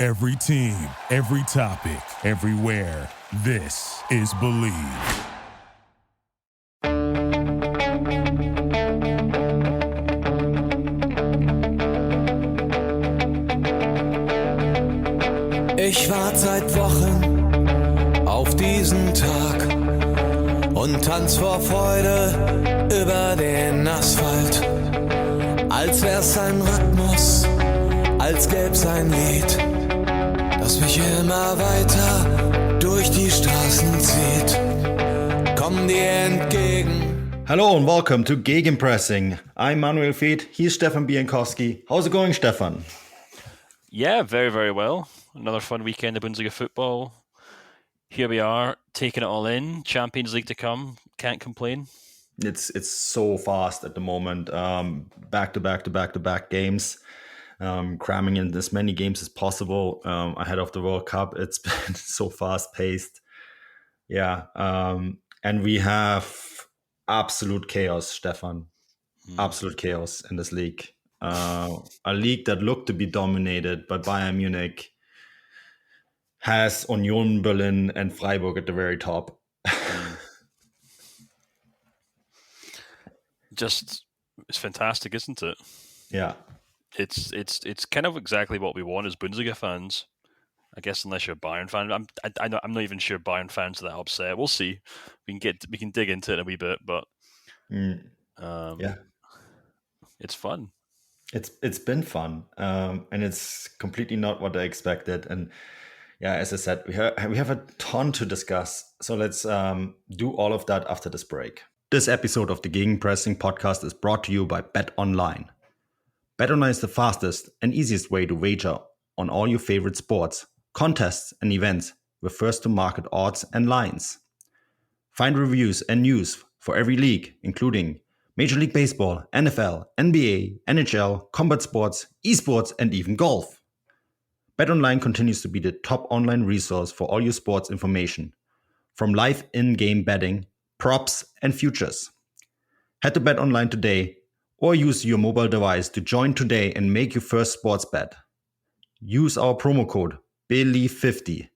Every team, every topic, everywhere. This is Believe. Ich warte seit Wochen auf diesen Tag und tanz vor Freude über den Asphalt. Als wär's ein Rhythmus, als gäb's ein Lied, das mich immer weiter durch die Straßen zieht. Komm dir entgegen. Hello and welcome to Gegenpressing. I'm Manuel, Veth. He's Stefan Bienkowski. How's it going, Stefan? Yeah, very, very well. Another fun weekend of Bundesliga football. Here we are, taking it all in. Champions League to come. Can't complain. It's so fast at the moment. Back-to-back games. Cramming in as many games as possible ahead of the World Cup. It's been so fast-paced. Yeah. And we have absolute chaos, Stefan. Absolute chaos in this league. A league that looked to be dominated by Bayern Munich has Union Berlin and Freiburg at the very top. It's fantastic, isn't it? Yeah. It's kind of exactly what we want as Bundesliga fans. I guess unless you're a Bayern fan, I'm not even sure Bayern fans are that upset. We'll see. We can dig into it a wee bit, but yeah, it's fun. It's been fun, and it's completely not what I expected. And yeah, as I said, we have a ton to discuss. So let's do all of that after this break. This episode of the Gegenpressing podcast is brought to you by BetOnline. BetOnline is the fastest and easiest way to wager on all your favorite sports, contests, and events with first-to-market odds and lines. Find reviews and news for every league, including Major League Baseball, NFL, NBA, NHL, combat sports, esports, and even golf. BetOnline continues to be the top online resource for all your sports information, from live in-game betting, props, and futures. Head to BetOnline today or use your mobile device to join today and make your first sports bet. Use our promo code BELIEVE50,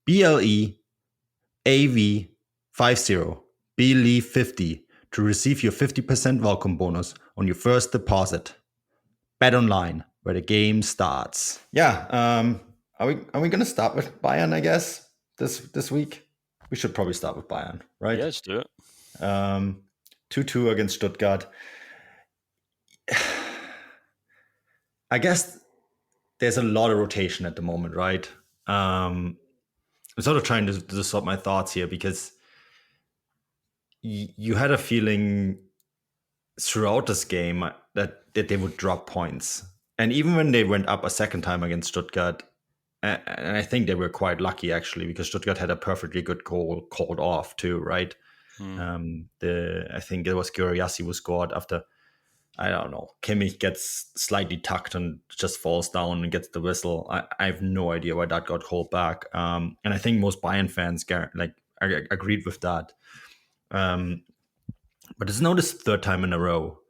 BLEAV50, BELIEVE50 to receive your 50% welcome bonus on your first deposit. BetOnline, where the game starts. Yeah, are we going to start with Bayern, I guess, this week? We should probably start with Bayern, right? Yeah, let's do it. 2-2 against Stuttgart. I guess there's a lot of rotation at the moment, right? I'm sort of trying to sort my thoughts here because you had a feeling throughout this game that they would drop points. And even when they went up a second time against Stuttgart, and I think they were quite lucky, actually, because Stuttgart had a perfectly good goal called off too, right? I think it was Gyuriassi who scored after, I don't know, Kimmich gets slightly tucked and just falls down and gets the whistle. I have no idea why that got called back. And I think most Bayern fans agreed with that. But it's now this third time in a row,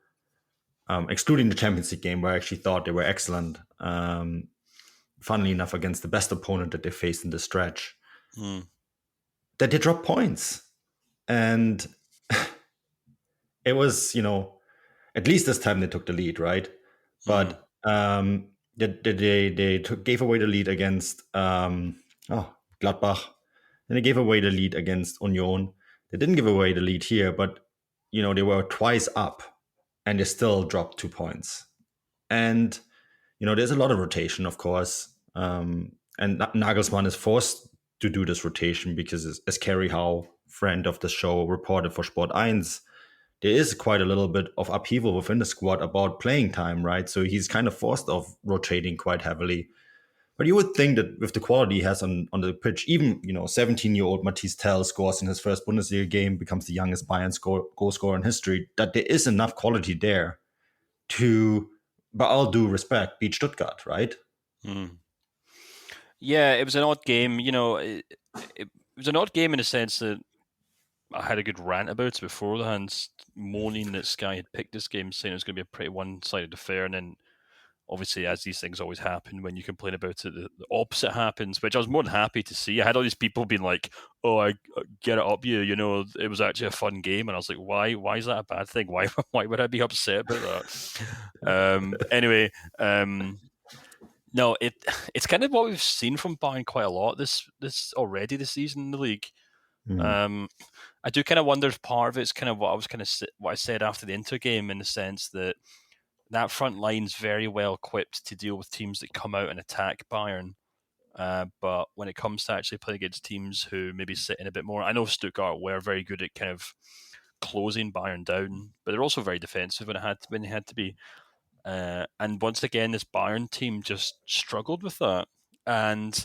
excluding the Champions League game where I actually thought they were excellent. Funnily enough, against the best opponent that they faced in the stretch, that they dropped points. And it was, at least this time they took the lead, right? But they gave away the lead against Gladbach. Then they gave away the lead against Union. They didn't give away the lead here, but they were twice up and they still dropped 2 points. And there's a lot of rotation, of course. And Nagelsmann is forced to do this rotation because, as Kerry Howe, friend of the show, reported for Sport 1, there is quite a little bit of upheaval within the squad about playing time, right? So he's kind of forced of rotating quite heavily. But you would think that with the quality he has on the pitch, even 17-year-old Mathys Tel scores in his first Bundesliga game, becomes the youngest Bayern goal scorer in history, that there is enough quality there to, by all due respect, beat Stuttgart, right? Yeah, it was an odd game. It was an odd game in the sense that I had a good rant about it beforehand, moaning that Sky had picked this game, saying it was going to be a pretty one-sided affair, and then obviously, as these things always happen, when you complain about it, the opposite happens, which I was more than happy to see. I had all these people being like, "Oh, I get it up, you know, it was actually a fun game," and I was like, "Why? Why is that a bad thing? Why? Why would I be upset about that?" Anyway, no, it's kind of what we've seen from Bayern quite a lot this already this season in the league. I do kind of wonder if part of it's kind of what I said after the Inter game, in the sense that front line's very well equipped to deal with teams that come out and attack Bayern. But when it comes to actually playing against teams who maybe sit in a bit more, I know Stuttgart were very good at kind of closing Bayern down, but they're also very defensive when they had to be. And once again, this Bayern team just struggled with that. And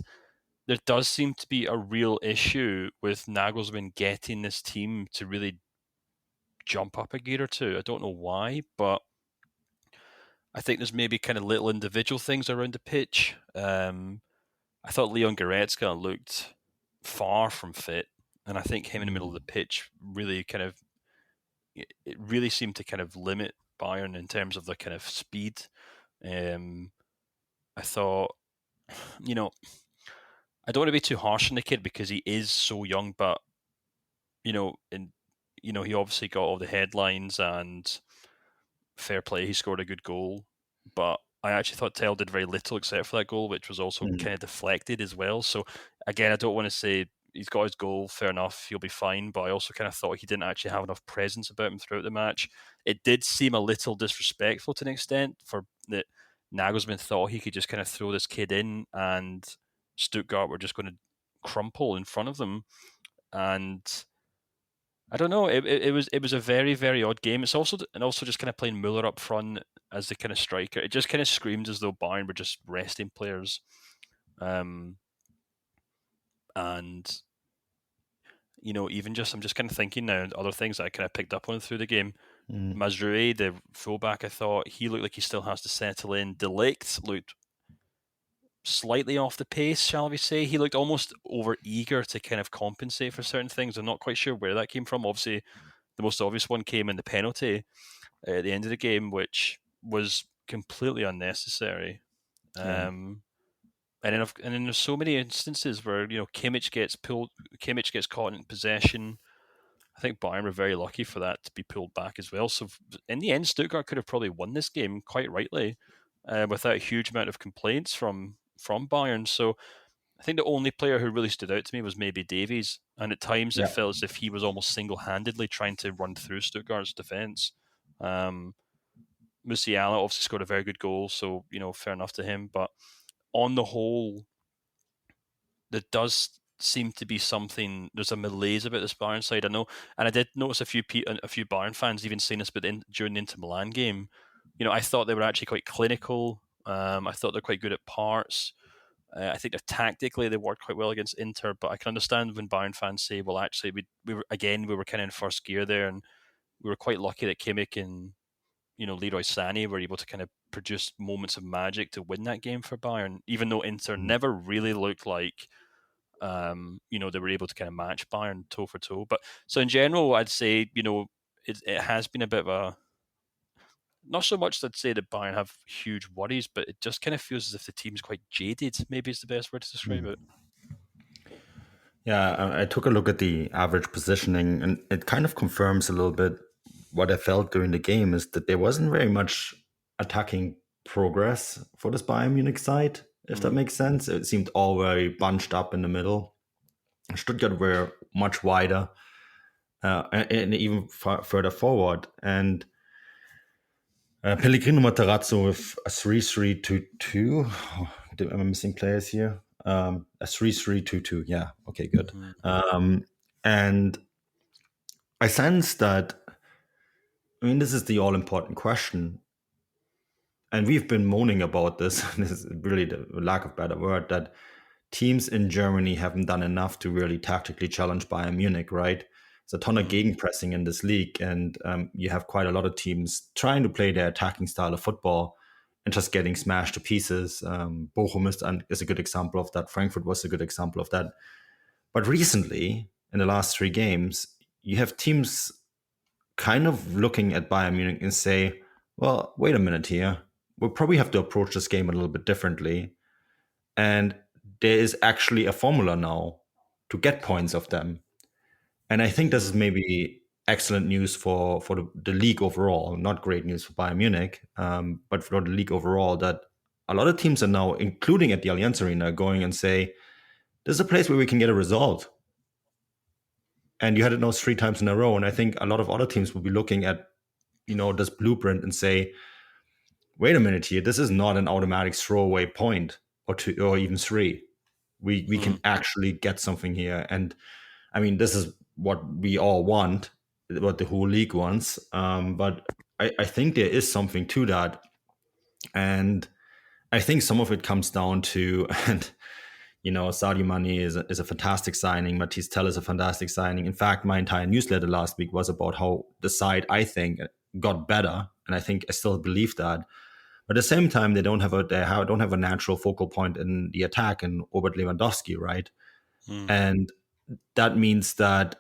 there does seem to be a real issue with Nagelsmann getting this team to really jump up a gear or two. I don't know why, but I think there's maybe kind of little individual things around the pitch. I thought Leon Goretzka looked far from fit, and I think him in the middle of the pitch really it really seemed to kind of limit Bayern in terms of the kind of speed. I thought, you know, I don't want to be too harsh on the kid because he is so young, but he obviously got all the headlines, and fair play, he scored a good goal. But I actually thought Tell did very little except for that goal, which was also kind of deflected as well. So again, I don't want to say he's got his goal, fair enough, he'll be fine, but I also kind of thought he didn't actually have enough presence about him throughout the match. It did seem a little disrespectful to an extent, for that Nagelsmann thought he could just kind of throw this kid in and Stuttgart were just going to crumple in front of them. And I don't know, it was a very, very odd game. It's also just kind of playing Müller up front as the kind of striker. It just kind of screamed as though Bayern were just resting players. And even just, I'm just kind of thinking now, other things that I kind of picked up on through the game. Mazraoui, the fullback, I thought he looked like he still has to settle in. De Ligt looked slightly off the pace, shall we say. He looked almost over eager to kind of compensate for certain things. I'm not quite sure where that came from. Obviously, the most obvious one came in the penalty at the end of the game, which was completely unnecessary. And then there's so many instances where Kimmich gets caught in possession. I think Bayern were very lucky for that to be pulled back as well. So in the end, Stuttgart could have probably won this game quite rightly, without a huge amount of complaints from Bayern. So I think the only player who really stood out to me was maybe Davies, and at times it felt as if he was almost single-handedly trying to run through Stuttgart's defence. Musiala obviously scored a very good goal, so fair enough to him. But on the whole, there does seem to be something. There's a malaise about this Bayern side, I know, and I did notice a few Bayern fans even saying this, but during the Inter Milan game, I thought they were actually quite clinical. I thought they're quite good at parts. I think tactically they worked quite well against Inter, but I can understand when Bayern fans say, well, actually we were kind of in first gear there, and we were quite lucky that Kimmich and Leroy Sané were able to kind of produce moments of magic to win that game for Bayern, even though Inter never really looked like they were able to kind of match Bayern toe for toe. But so in general, I'd say it has been a bit of a, not so much that I'd say that Bayern have huge worries, but it just kind of feels as if the team's quite jaded, maybe is the best word to describe it. Yeah, I took a look at the average positioning, and it kind of confirms a little bit what I felt during the game, is that there wasn't very much attacking progress for this Bayern Munich side, if that makes sense. It seemed all very bunched up in the middle. Stuttgart were much wider and even further forward. And Pellegrino Matarazzo with a 3-3-2-2. Am I missing players here? A 3-3-2-2. Yeah. Okay, good. And I sense that, this is the all-important question. And we've been moaning about this. This is really the lack of better word, that teams in Germany haven't done enough to really tactically challenge Bayern Munich, right? There's a ton of gegenpressing in this league, and you have quite a lot of teams trying to play their attacking style of football and just getting smashed to pieces. Bochum is a good example of that. Frankfurt was a good example of that. But recently, in the last 3 games, you have teams kind of looking at Bayern Munich and say, well, wait a minute here. we'll probably have to approach this game a little bit differently. And there is actually a formula now to get points of them. And I think this is maybe excellent news for the league overall, not great news for Bayern Munich, but for the league overall, that a lot of teams are now, including at the Allianz Arena, going and say, this is a place where we can get a result. And you had it now 3 times in a row. And I think a lot of other teams will be looking at, this blueprint and say, wait a minute here, this is not an automatic throwaway point or 2 or even 3. We can actually get something here. And I mean, this is what we all want, what the whole league wants. But I think there is something to that. And I think some of it comes down to, and Sadio Mane is a fantastic signing. Matisse Tell is a fantastic signing. In fact, my entire newsletter last week was about how the side, I think, got better, and I think I still believe that. But at the same time, they don't have a natural focal point in the attack in Robert Lewandowski, right? And that means that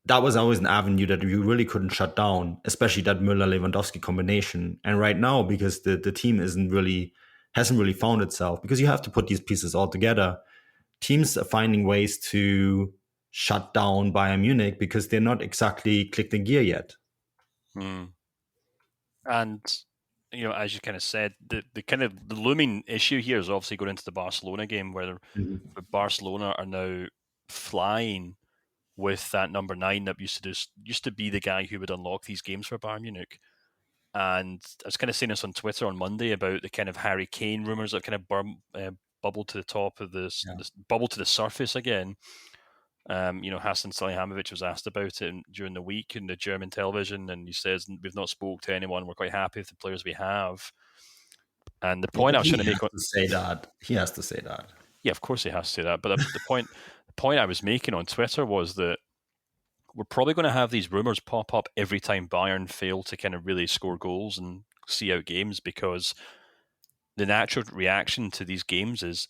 was always an avenue that you really couldn't shut down, especially that Müller-Lewandowski combination. And right now, because the team hasn't really found itself, because you have to put these pieces all together, teams are finding ways to shut down Bayern Munich because they're not exactly clicked in gear yet. And as you kind of said, the looming issue here is obviously going into the Barcelona game, where Barcelona are now flying with that number 9 that used to be the guy who would unlock these games for Bayern Munich. And I was kind of saying this on Twitter on Monday about the kind of Harry Kane rumors that kind of bubbled to the top of this bubble to the surface again. Hasan Salihamidzic was asked about it during the week in the German television, and he says, we've not spoke to anyone. We're quite happy with the players we have. And the point I was trying to make... He has to say that. Yeah, of course he has to say that. But the point I was making on Twitter was that we're probably going to have these rumors pop up every time Bayern fail to kind of really score goals and see out games, because the natural reaction to these games is,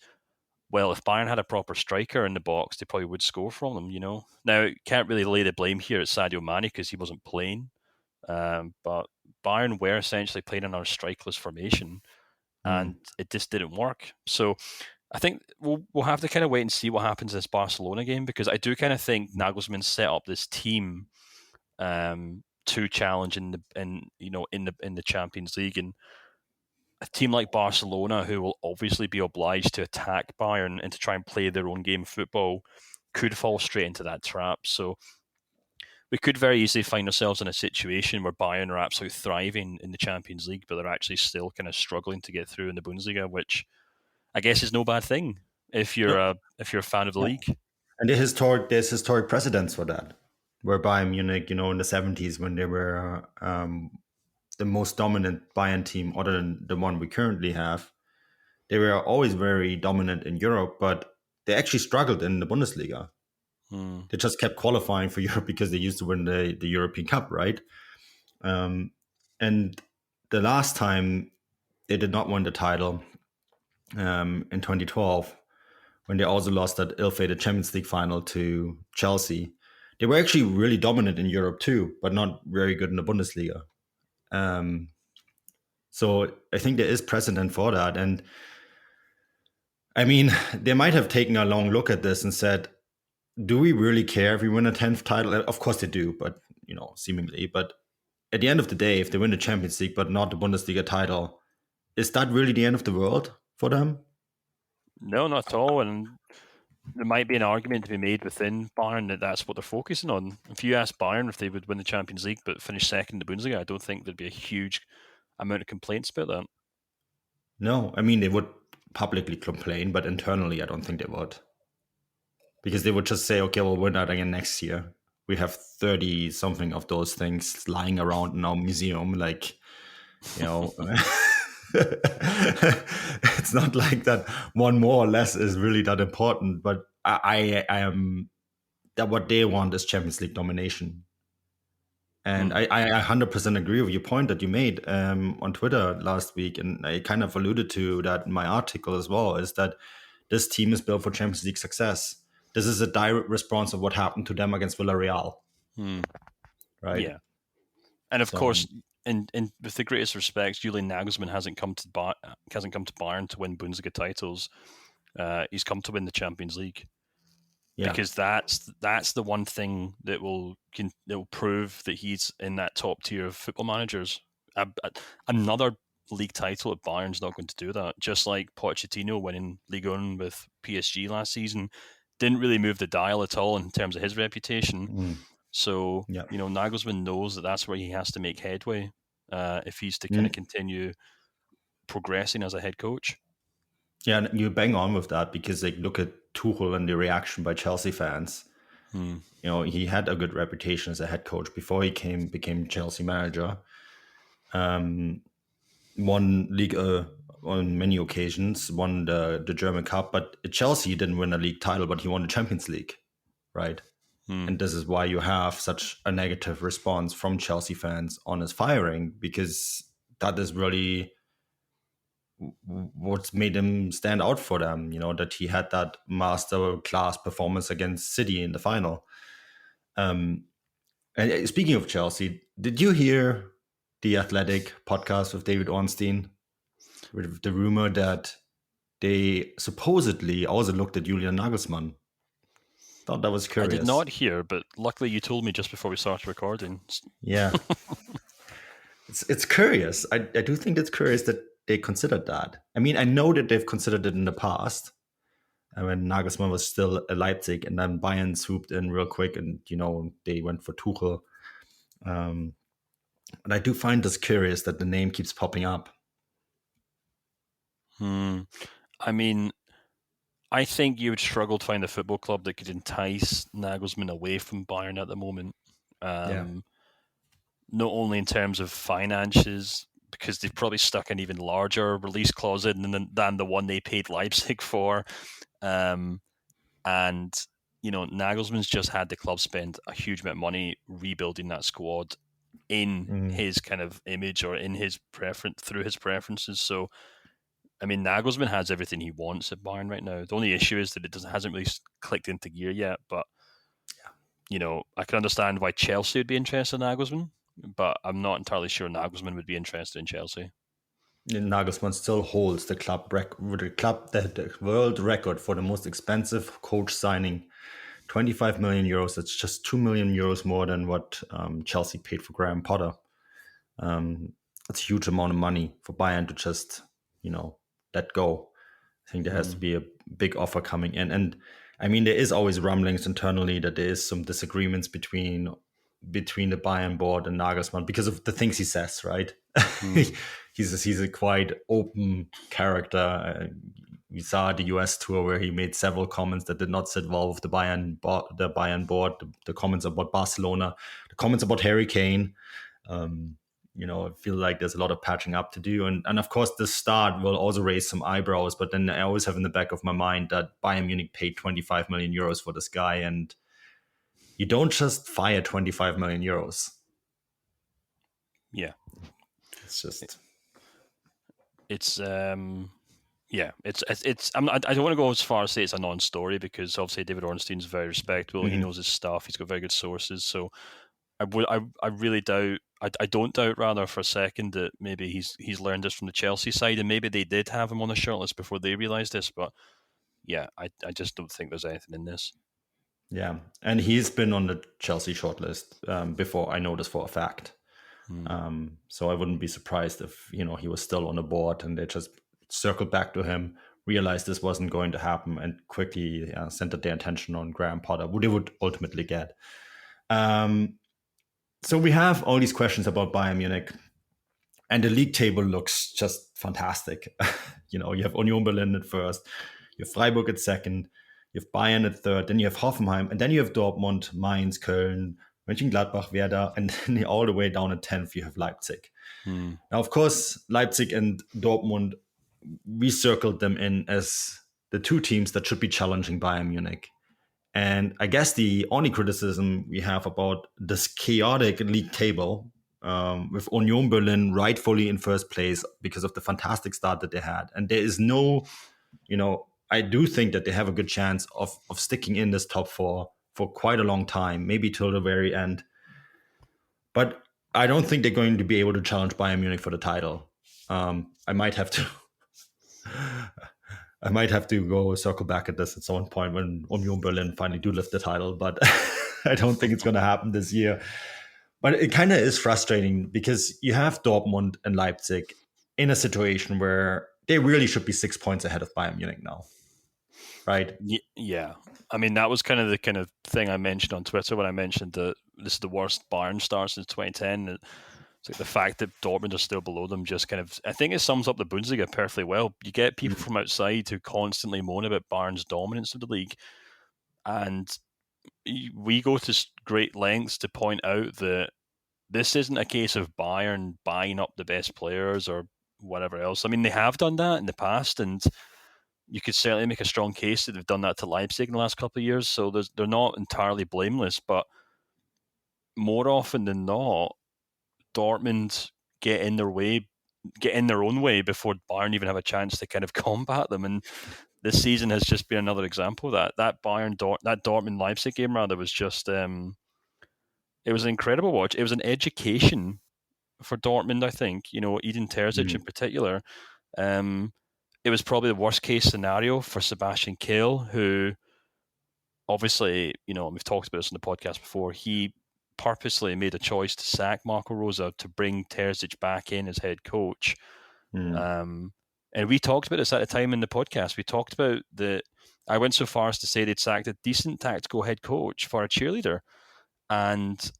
well, if Bayern had a proper striker in the box, they probably would score from them, Now, can't really lay the blame here at Sadio Mane because he wasn't playing. But Bayern were essentially playing in our strikeless formation, and it just didn't work. So I think we'll have to kind of wait and see what happens in this Barcelona game, because I do kind of think Nagelsmann set up this team to challenge in the Champions League, and a team like Barcelona, who will obviously be obliged to attack Bayern and to try and play their own game of football, could fall straight into that trap. So we could very easily find ourselves in a situation where Bayern are absolutely thriving in the Champions League, but they're actually still kind of struggling to get through in the Bundesliga, which I guess is no bad thing if you're a fan of the league. And there's historic precedents for that, where Bayern Munich, in the 70s, when they were the most dominant Bayern team, other than the one we currently have, they were always very dominant in Europe, but they actually struggled in the Bundesliga. They just kept qualifying for Europe because they used to win the European Cup, right? And the last time they did not win the title, in 2012, when they also lost that ill-fated Champions League final to Chelsea. They were actually really dominant in Europe too, but not very good in the Bundesliga. So I think there is precedent for that. And I mean, they might have taken a long look at this and said, do we really care if we win a 10th title? Of course they do, but seemingly. But at the end of the day, if they win the Champions League but not the Bundesliga title, is that really the end of the world for them? No, not at all. And there might be an argument to be made within Bayern that that's what they're focusing on. If you ask Bayern if they would win the Champions League but finish second in the Bundesliga, I don't think there'd be a huge amount of complaints about that. No, I mean, they would publicly complain, but internally I don't think they would. Because they would just say, okay, we'll win that again next year. We have 30-something of those things lying around in our museum, it's not like that one more or less is really that important, but I am that what they want is Champions League domination. And I 100% agree with your point that you made on Twitter last week, and I kind of alluded to that in my article as well, is that this team is built for Champions League success. This is a direct response of what happened to them against Villarreal. Right? Yeah. And of course, and with the greatest respects, Julian Nagelsmann hasn't come to Bayern to win Bundesliga titles. He's come to win the Champions League. Yeah. Because that's the one thing that will prove that he's in that top tier of football managers. Another league title at Bayern's not going to do that. Just like Pochettino winning Ligue 1 with PSG last season didn't really move the dial at all in terms of his reputation. So, Nagelsmann knows that that's where he has to make headway if he's to kind of continue progressing as a head coach. Yeah, and you bang on with that because look at Tuchel and the reaction by Chelsea fans. He had a good reputation as a head coach before he became Chelsea manager. Won League on many occasions, won the German Cup, but at Chelsea he didn't win a league title, but he won the Champions League, right? And this is why you have such a negative response from Chelsea fans on his firing, because that is really what made him stand out for them, that he had that master class performance against City in the final. And speaking of Chelsea, did you hear the Athletic podcast with David Ornstein with the rumor that they supposedly also looked at Julian Nagelsmann? Thought that was curious. I did not hear, but luckily you told me just before we started recording. Yeah. It's curious. I do think it's curious that they considered that. I mean, I know that they've considered it in the past, when Nagelsmann was still at Leipzig, and then Bayern swooped in real quick, and they went for Tuchel. And I do find this curious that the name keeps popping up. I mean, I think you would struggle to find a football club that could entice Nagelsmann away from Bayern at the moment. Not only in terms of finances, because they've probably stuck an even larger release clause in than the one they paid Leipzig for. And, Nagelsmann's just had the club spend a huge amount of money rebuilding that squad in his kind of image or in his preference, through his preferences. So, I mean, Nagelsmann has everything he wants at Bayern right now. The only issue is that hasn't really clicked into gear yet. But, I can understand why Chelsea would be interested in Nagelsmann, but I'm not entirely sure Nagelsmann would be interested in Chelsea. Nagelsmann still holds the the world record for the most expensive coach signing, 25 million euros. It's just 2 million euros more than what Chelsea paid for Graham Potter. It's a huge amount of money for Bayern to just, let go. I think there has to be a big offer coming in. And I mean, there is always rumblings internally that there is some disagreements between the Bayern board and Nagelsmann because of the things he says, right? He's a quite open character. We saw the US tour where he made several comments that did not sit well with the Bayern board, the comments about Barcelona, the comments about Harry Kane. I feel like there's a lot of patching up to do. And of course, the start will also raise some eyebrows. But then I always have in the back of my mind that Bayern Munich paid 25 million euros for this guy. And you don't just fire 25 million euros. Yeah. It's just... It's I don't want to go as far as say it's a non-story, because obviously David Ornstein's very respectable. He knows his stuff. He's got very good sources. So I really doubt. I don't doubt rather for a second that maybe he's learned this from the Chelsea side, and maybe they did have him on the shortlist before they realised this. But yeah, I just don't think there's anything in this. Yeah, and he's been on the Chelsea shortlist before. I know this for a fact. So I wouldn't be surprised if he was still on the board and they just circled back to him, realized this wasn't going to happen, and quickly centered their attention on Graham Potter, who they would ultimately get. So we have all these questions about Bayern Munich, and the league table looks just fantastic. You have Union Berlin at first, you have Freiburg at second, you have Bayern at third, then you have Hoffenheim, and then you have Dortmund, Mainz, Köln, Mönchengladbach, Werder, and then all the way down at 10th, you have Leipzig. Now, of course, Leipzig and Dortmund, we circled them in as the two teams that should be challenging Bayern Munich. And I guess the only criticism we have about this chaotic league table, with Union Berlin rightfully in first place because of the fantastic start that they had. And there is no, I do think that they have a good chance of sticking in this top four for quite a long time, maybe till the very end. But I don't think they're going to be able to challenge Bayern Munich for the title. I might have to. I might have to go circle back at this at some point when Union Berlin finally do lift the title, but I don't think it's going to happen this year. But it kind of is frustrating because you have Dortmund and Leipzig in a situation where they really should be 6 points ahead of Bayern Munich now, right? Yeah. I mean, that was kind of the kind of thing I mentioned on Twitter when I mentioned that this is the worst Bayern start since 2010. It's like the fact that Dortmund are still below them just kind of, I think it sums up the Bundesliga perfectly well. You get people from outside who constantly moan about Bayern's dominance of the league, and we go to great lengths to point out that this isn't a case of Bayern buying up the best players or whatever else. I mean, they have done that in the past, and you could certainly make a strong case that they've done that to Leipzig in the last couple of years. So they're not entirely blameless, but more often than not, Dortmund get in their own way before Bayern even have a chance to kind of combat them. And this season has just been another example of that. That Dortmund Leipzig game rather was just it was an incredible watch. It was an education for Dortmund, I think. Edin Terzic in particular. It was probably the worst case scenario for Sebastian Kehl, who obviously, we've talked about this on the podcast before. He purposely made a choice to sack Marco Rose to bring Terzic back in as head coach. And we talked about this at the time in the podcast. We talked about I went so far as to say they'd sacked a decent tactical head coach for a cheerleader. And,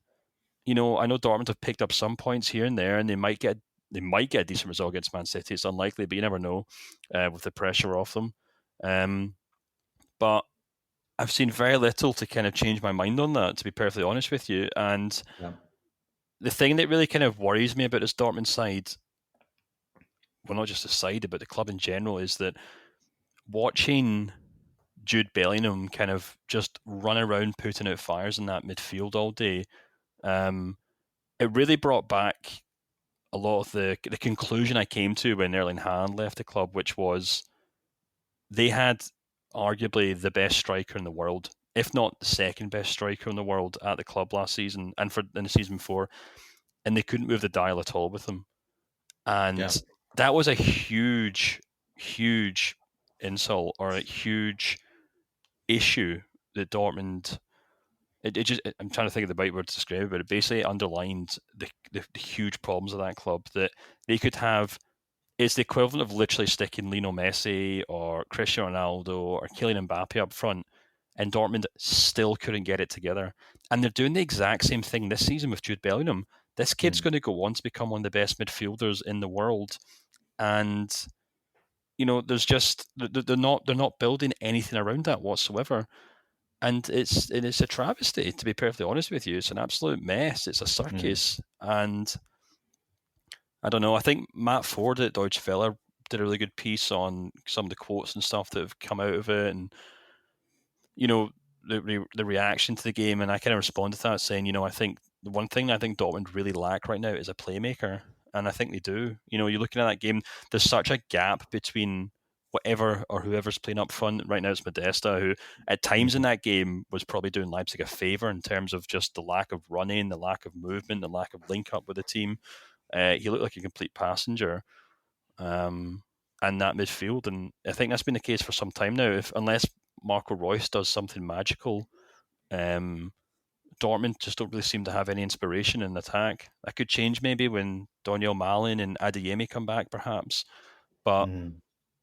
I know Dortmund have picked up some points here and there, and they might get a decent result against Man City. It's unlikely, but you never know with the pressure off them. But I've seen very little to kind of change my mind on that, to be perfectly honest with you. And the thing that really kind of worries me about this Dortmund side, well, not just the side, but the club in general, is that watching Jude Bellingham kind of just run around putting out fires in that midfield all day, it really brought back a lot of the conclusion I came to when Erling Haaland left the club, which was they had arguably the best striker in the world, if not the second best striker in the world at the club last season and in the season before, and they couldn't move the dial at all with them. And that was a huge, huge insult or a huge issue that Dortmund... I'm trying to think of the right word to describe it, but it basically underlined the huge problems of that club, that they could have... It's the equivalent of literally sticking Lionel Messi or Cristiano Ronaldo or Kylian Mbappe up front, and Dortmund still couldn't get it together. And they're doing the exact same thing this season with Jude Bellingham. This kid's going to go on to become one of the best midfielders in the world, and there's just they're not building anything around that whatsoever. And it's a travesty, to be perfectly honest with you. It's an absolute mess. It's a circus, and I don't know. I think Matt Ford at Deutsche Welle did a really good piece on some of the quotes and stuff that have come out of it, and the reaction to the game. And I kind of responded to that saying, I think the one thing I think Dortmund really lack right now is a playmaker, and I think they do. You're looking at that game. There's such a gap between whatever or whoever's playing up front. Right now it's Modesta, who at times in that game was probably doing Leipzig a favour in terms of just the lack of running, the lack of movement, the lack of link up with the team. He looked like a complete passenger and that midfield, and I think that's been the case for some time now. Unless Marco Reus does something magical, Dortmund just don't really seem to have any inspiration in attack. That could change maybe when Daniel Malin and Adeyemi come back, perhaps. But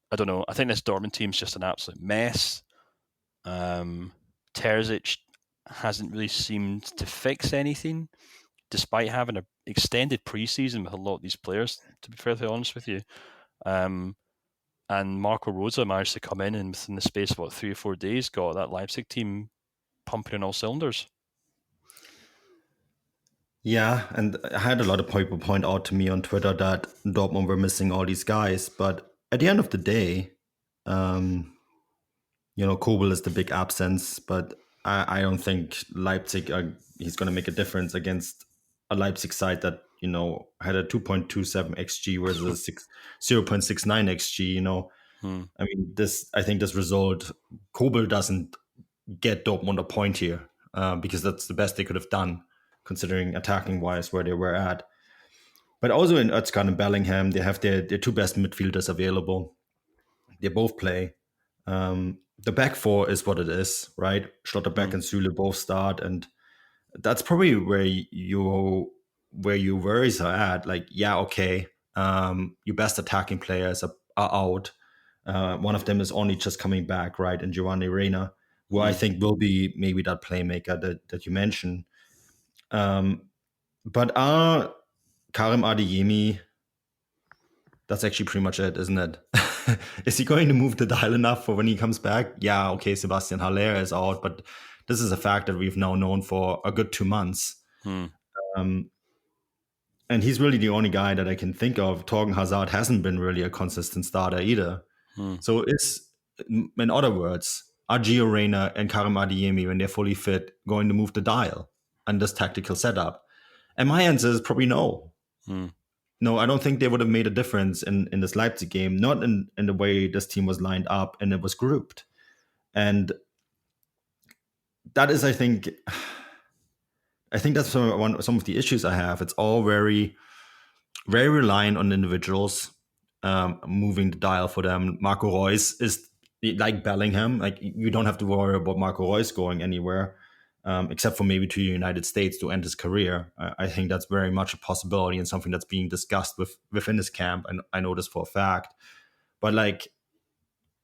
I don't know. I think this Dortmund team's just an absolute mess. Terzic hasn't really seemed to fix anything, despite having an extended preseason with a lot of these players, to be fairly honest with you. And Marco Rose managed to come in and within the space of 3 or 4 days got that Leipzig team pumping on all cylinders. Yeah, and I had a lot of people point out to me on Twitter that Dortmund were missing all these guys, but at the end of the day, Kobel is the big absence, but I don't think Leipzig he's going to make a difference against a Leipzig side that had a 2.27 xG versus 0.69 xG. I mean, I think this result, Kobel doesn't get Dortmund a point here because that's the best they could have done considering attacking wise where they were at. But also in Özcan and Bellingham, they have their two best midfielders available. They both play. The back four is what it is, right? Schlotterbeck and Süle both start, and that's probably where your worries are at. Like, yeah, okay, your best attacking players are out. One of them is only just coming back, right? And Giovanni Reina, who I think will be maybe that playmaker that you mentioned. But Karim Adeyemi, that's actually pretty much it, isn't it? Is he going to move the dial enough for when he comes back? Yeah, okay, Sebastian Haller is out, but this is a fact that we've now known for a good 2 months. And he's really the only guy that I can think of. Torgan Hazard hasn't been really a consistent starter either. So it's, in other words, are Gio Reyna and Karim Adeyemi, when they're fully fit, going to move the dial on this tactical setup? And my answer is probably no. No, I don't think they would have made a difference in this Leipzig game, not in the way this team was lined up and it was grouped. And that is, I think that's some of the issues I have. It's all very, very reliant on individuals moving the dial for them. Marco Reus is like Bellingham. Like, you don't have to worry about Marco Reus going anywhere. Except for maybe to the United States to end his career. I think that's very much a possibility and something that's being discussed within his camp. And I know this for a fact. But like,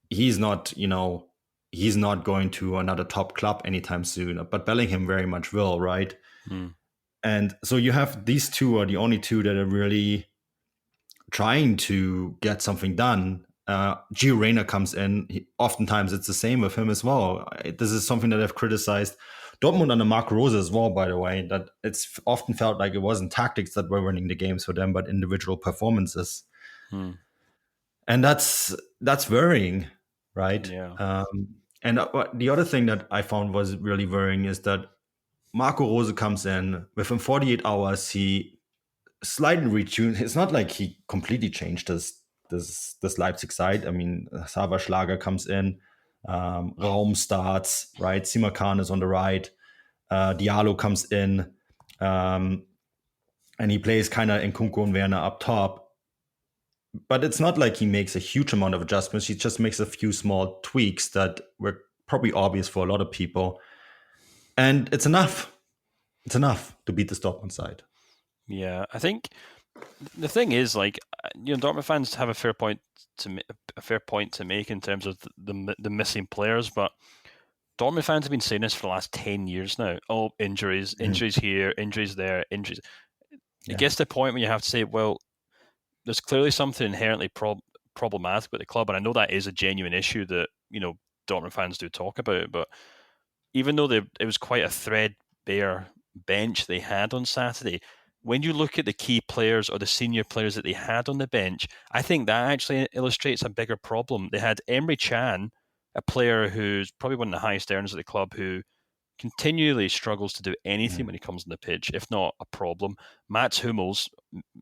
he's not going to another top club anytime soon. But Bellingham very much will, right? And so you have these two are the only two that are really trying to get something done. Gio Reyna comes in. Oftentimes it's the same with him as well. This is something that I've criticized Dortmund under Marco Rose as well, by the way, that it's often felt like it wasn't tactics that were winning the games for them, but individual performances. And that's worrying, right? Yeah. And the other thing that I found was really worrying is that Marco Rose comes in, within 48 hours, he slightly retuned. It's not like he completely changed this Leipzig side. I mean, Sava Schlager comes in, Raum starts, right? Simakan is on the right. Diallo comes in, and he plays kind of Nkunku and Werner up top. But it's not like he makes a huge amount of adjustments. He just makes a few small tweaks that were probably obvious for a lot of people. And it's enough. It's enough to beat the Dortmund side. Yeah, I think the thing is, like, Dortmund fans have a fair point to make in terms of the missing players, but Dortmund fans have been saying this for the last 10 years now. Oh, injuries here, injuries there, injuries. It gets to the point when you have to say, well, there's clearly something inherently problematic with the club, and I know that is a genuine issue that Dortmund fans do talk about. But even though it was quite a threadbare bench they had on Saturday, when you look at the key players or the senior players that they had on the bench, I think that actually illustrates a bigger problem. They had Emre Can, a player who's probably one of the highest earners at the club, who continually struggles to do anything when he comes on the pitch, if not a problem. Mats Hummels,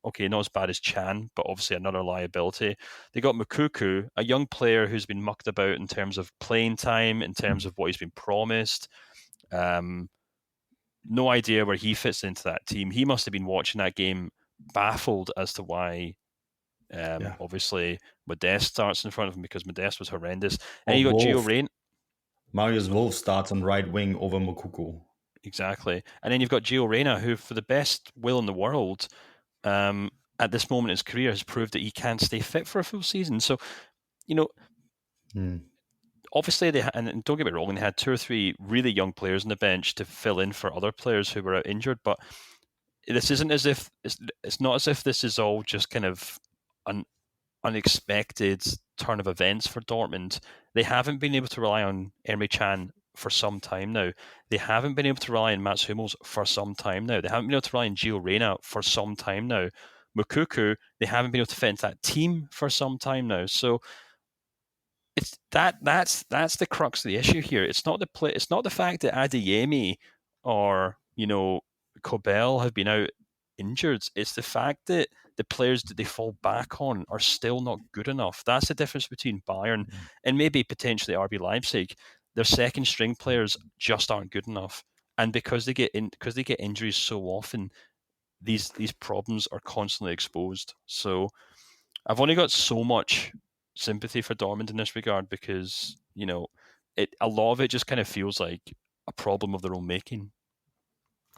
okay, not as bad as Chan, but obviously another liability. They got Mukuku, a young player who's been mucked about in terms of playing time, in terms of what he's been promised. No idea where he fits into that team. He must have been watching that game baffled as to why obviously Modeste starts in front of him, because Modeste was horrendous. And you got Gio Reyna. Marius Wolf starts on right wing over Mukuku. Exactly. And then you've got Gio Reyna, who, for the best will in the world, at this moment in his career, has proved that he can't stay fit for a full season. So, obviously, and don't get me wrong, they had 2 or 3 really young players on the bench to fill in for other players who were out injured. But this isn't as if it's not as if this is all just kind of an unexpected turn of events for Dortmund. They haven't been able to rely on Emre Can for some time now. They haven't been able to rely on Mats Hummels for some time now. They haven't been able to rely on Gio Reyna for some time now. Mukuku, they haven't been able to fit into that team for some time now. So it's that's the crux of the issue here. It's not the fact that Adeyemi or Kobel have been out injured. It's the fact that the players that they fall back on are still not good enough. That's the difference between Bayern and maybe potentially RB Leipzig. Their second string players just aren't good enough. and because they get injuries so often, these problems are constantly exposed. So I've only got so much sympathy for Dortmund in this regard because a lot of it just kind of feels like a problem of their own making.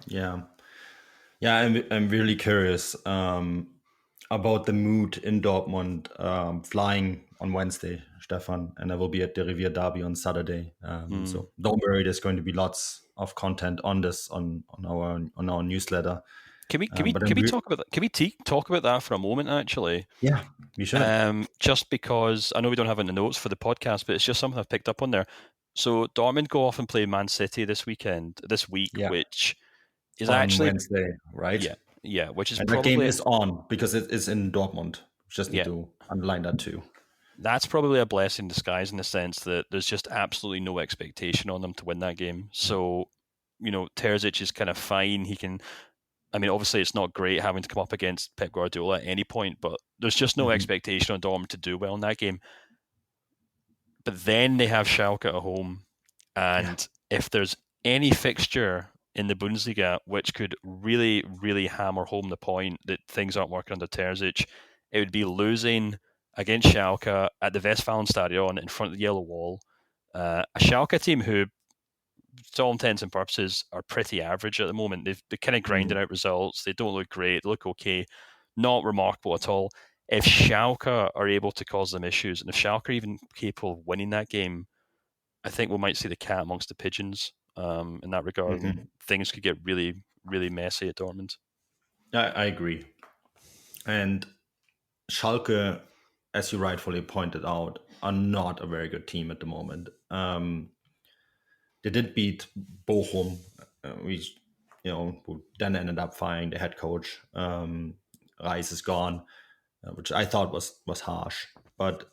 Yeah. I'm really curious about the mood in Dortmund. Flying on Wednesday, Stefan, and I will be at the Revier Derby on Saturday. So don't worry, there's going to be lots of content on this on our newsletter. Can we talk about that? Can we talk about that for a moment? Actually, yeah, we should. Just because I know we don't have it in the notes for the podcast, but it's just something I've picked up on there. So Dortmund go off and play Man City this week, which is on actually Wednesday, right? Yeah, which is and probably that game is on because it is in Dortmund. Just need to underline that too. That's probably a blessing in disguise in the sense that there's just absolutely no expectation on them to win that game. So, Terzic is kind of fine. He can. I mean, obviously, it's not great having to come up against Pep Guardiola at any point, but there's just no expectation on Dortmund to do well in that game. But then they have Schalke at home, and if there's any fixture in the Bundesliga which could really, really hammer home the point that things aren't working under Terzic, it would be losing against Schalke at the Westfalenstadion in front of the yellow wall. A Schalke team who, to all intents and purposes, are pretty average at the moment. They're kind of grinding out results. They don't look great. They look okay. Not remarkable at all. If Schalke are able to cause them issues, and if Schalke are even capable of winning that game, I think we might see the cat amongst the pigeons in that regard. And things could get really, really messy at Dortmund. I agree. And Schalke, as you rightfully pointed out, are not a very good team at the moment. They did beat Bochum, who then ended up firing the head coach. Reis is gone, which I thought was harsh. But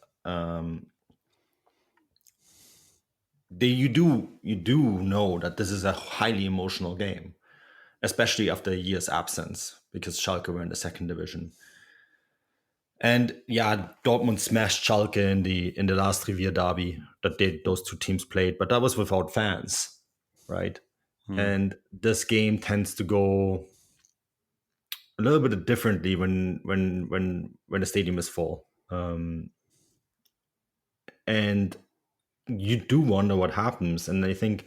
you do know that this is a highly emotional game, especially after a year's absence, because Schalke were in the second division. And Dortmund smashed Schalke in the last Revier Derby that those two teams played, but that was without fans, right? And this game tends to go a little bit differently when the stadium is full, and you do wonder what happens. And I think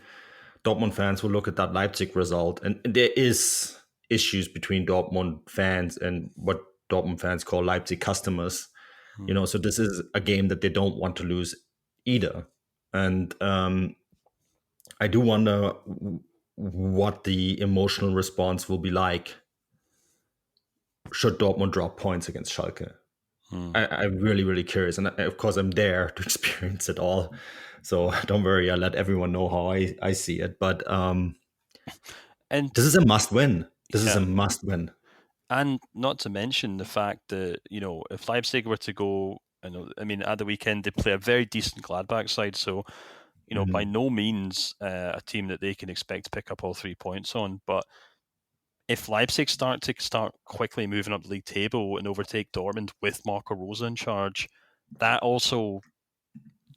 Dortmund fans will look at that Leipzig result, and there is issues between Dortmund fans and what Dortmund fans call Leipzig customers. So this is a game that they don't want to lose either. And I do wonder what the emotional response will be like should Dortmund drop points against Schalke. I'm really, really curious. And of course, I'm there to experience it all. So don't worry, I'll let everyone know how I see it. But and this is a must win. This is a must win. And not to mention the fact that, if Leipzig were to go, at the weekend, they play a very decent Gladbach side. So, by no means a team that they can expect to pick up all 3 points on. But if Leipzig start quickly moving up the league table and overtake Dortmund with Marco Rose in charge, that also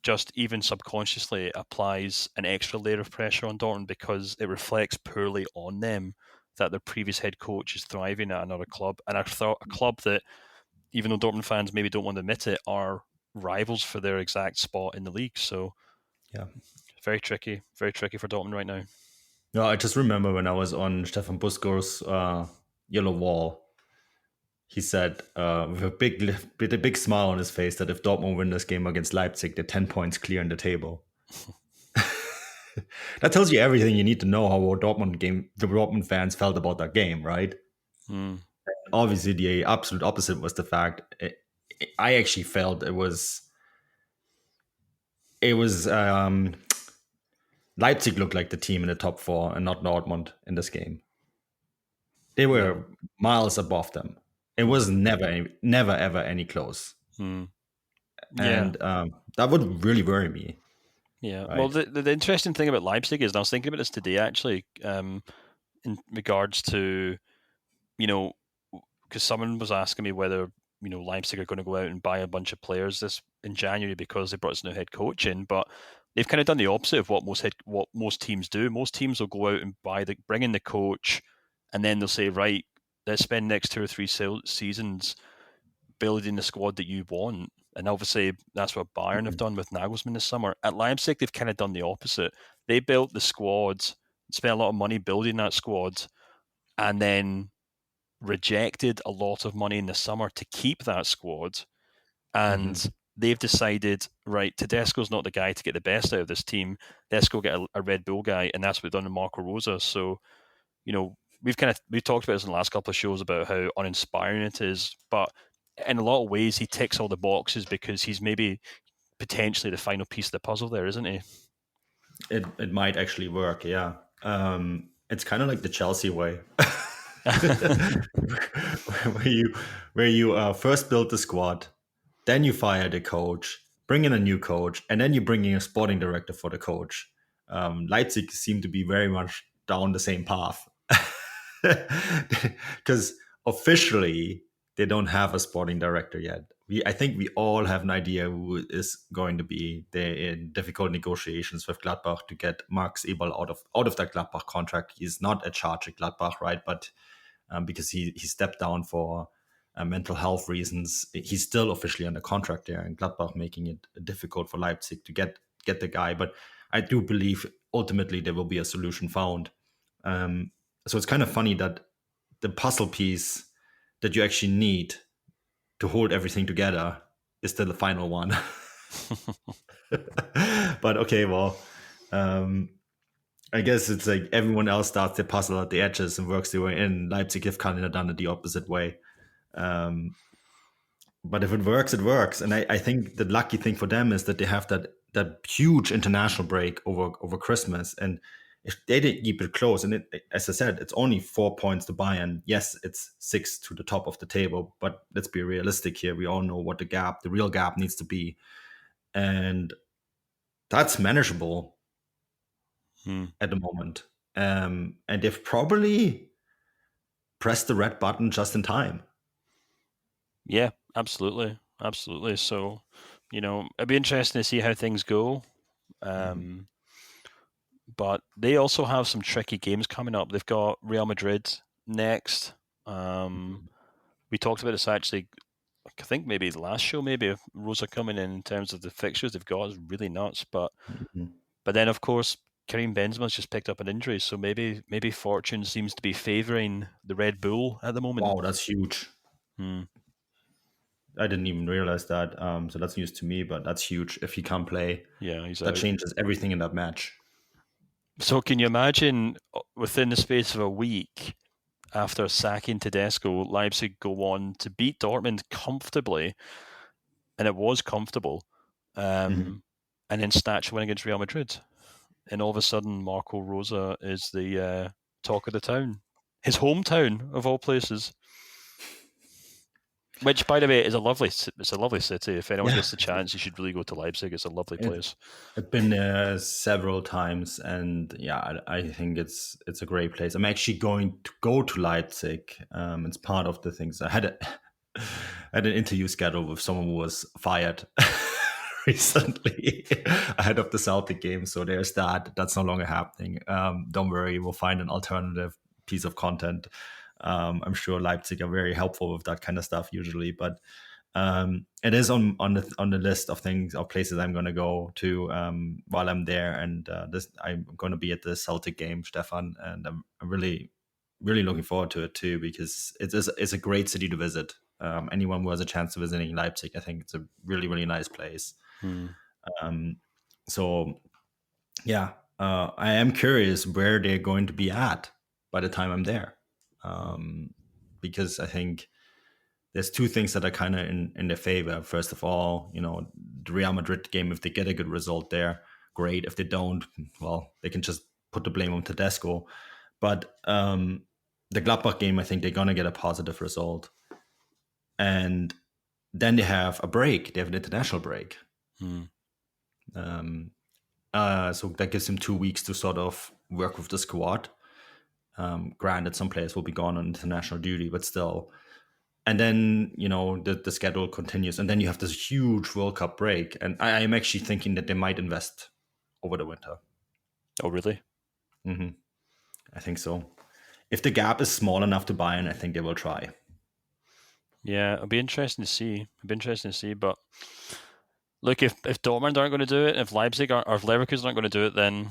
just even subconsciously applies an extra layer of pressure on Dortmund because it reflects poorly on them that their previous head coach is thriving at another club, and a club that, even though Dortmund fans maybe don't want to admit it, are rivals for their exact spot in the league. So, very tricky for Dortmund right now. No, I just remember when I was on Stefan Buskow's Yellow Wall, he said with a big smile on his face that if Dortmund win this game against Leipzig, they're 10 points clear in the table. That tells you everything you need to know how the Dortmund fans felt about that game, right? Obviously, the absolute opposite was the fact. I actually felt it was Leipzig looked like the team in the top four and not Dortmund in this game. They were miles above them. It was never ever any close. And that would really worry me. Yeah. Right? Well, the interesting thing about Leipzig is, and I was thinking about this today actually, in regards to, because someone was asking me whether, Leipzig are going to go out and buy a bunch of players in January because they brought this new head coach in. But they've kind of done the opposite of what most teams do. Most teams will go out and bring in the coach, and then they'll say, right, let's spend the next 2 or 3 seasons building the squad that you want. And obviously, that's what Bayern have done with Nagelsmann this summer. At Leipzig, they've kind of done the opposite. They built the squad, spent a lot of money building that squad, and then rejected a lot of money in the summer to keep that squad. And they've decided, right, Tedesco's not the guy to get the best out of this team. Let's go get a Red Bull guy. And that's what we've done in Marco Rose. So, we've talked about this in the last couple of shows about how uninspiring it is. But in a lot of ways, he ticks all the boxes because he's maybe potentially the final piece of the puzzle there, isn't he? It might actually work, yeah. It's kind of like the Chelsea way. where you first build the squad, then you fire the coach, bring in a new coach, and then you bring in a sporting director for the coach. Leipzig seem to be very much down the same path because officially they don't have a sporting director yet. I think we all have an idea who is going to be. They're in difficult negotiations with Gladbach to get Max Eberl out of that Gladbach contract. He's not at charge at Gladbach, right? But because he stepped down for mental health reasons, he's still officially under contract there, and Gladbach making it difficult for Leipzig to get the guy. But I do believe ultimately there will be a solution found. So it's kind of funny that the puzzle piece that you actually need to hold everything together is still the final one. But okay, well, I guess it's like everyone else starts their puzzle at the edges and works their way in. Leipzig have kind of done it the opposite way. But if it works, it works. And I think the lucky thing for them is that they have that huge international break over Christmas. And if they didn't keep it close, and as I said, it's only 4 points to Bayern. Yes, it's 6 to the top of the table, but let's be realistic here. We all know what the real gap needs to be. And that's manageable at the moment. And they've probably pressed the red button just in time. Yeah, absolutely. Absolutely. So, it'd be interesting to see how things go. But they also have some tricky games coming up. They've got Real Madrid next. We talked about this actually, I think maybe the last show, maybe Rosa coming in terms of the fixtures they've got is really nuts. But then, of course, Karim Benzema's just picked up an injury. So maybe fortune seems to be favouring the Red Bull at the moment. Wow, that's huge. I didn't even realize that. So that's news to me, but that's huge. If he can't play, he's that out. Changes everything in that match. So can you imagine within the space of a week after sacking Tedesco, Leipzig go on to beat Dortmund comfortably, and it was comfortable, and then snatch a win against Real Madrid. And all of a sudden, Marco Rose is the talk of the town. His hometown, of all places. Which, by the way, is a lovely city. If anyone gets the chance, you should really go to Leipzig. It's a lovely place. I've been there several times, and I think it's a great place. I'm actually going to go to Leipzig. It's part of the things. I had an interview scheduled with someone who was fired recently ahead of the Celtic game. So there's that. That's no longer happening. Don't worry, we'll find an alternative piece of content. I'm sure Leipzig are very helpful with that kind of stuff usually, but it is on the list of things or places I'm going to go to while I'm there. And I'm going to be at the Celtic game, Stefan, and I'm really, really looking forward to it too, because it's a great city to visit. Anyone who has a chance to visiting Leipzig, I think it's a really, really nice place. So yeah, I am curious where they're going to be at by the time I'm there. Because I think there's two things that are kind of in their favor. First of all, the Real Madrid game, if they get a good result there, great. If they don't, well, they can just put the blame on Tedesco. But the Gladbach game, I think they're going to get a positive result. And then they have a break. They have an international break. So that gives them 2 weeks to sort of work with the squad. Granted, some players will be gone on international duty, but still. And then, the schedule continues. And then you have this huge World Cup break. And I am actually thinking that they might invest over the winter. Oh, really? I think so. If the gap is small enough to Bayern, I think they will try. Yeah, it'll be interesting to see. But look, if Dortmund aren't going to do it, if Leipzig or if Leverkusen aren't going to do it, then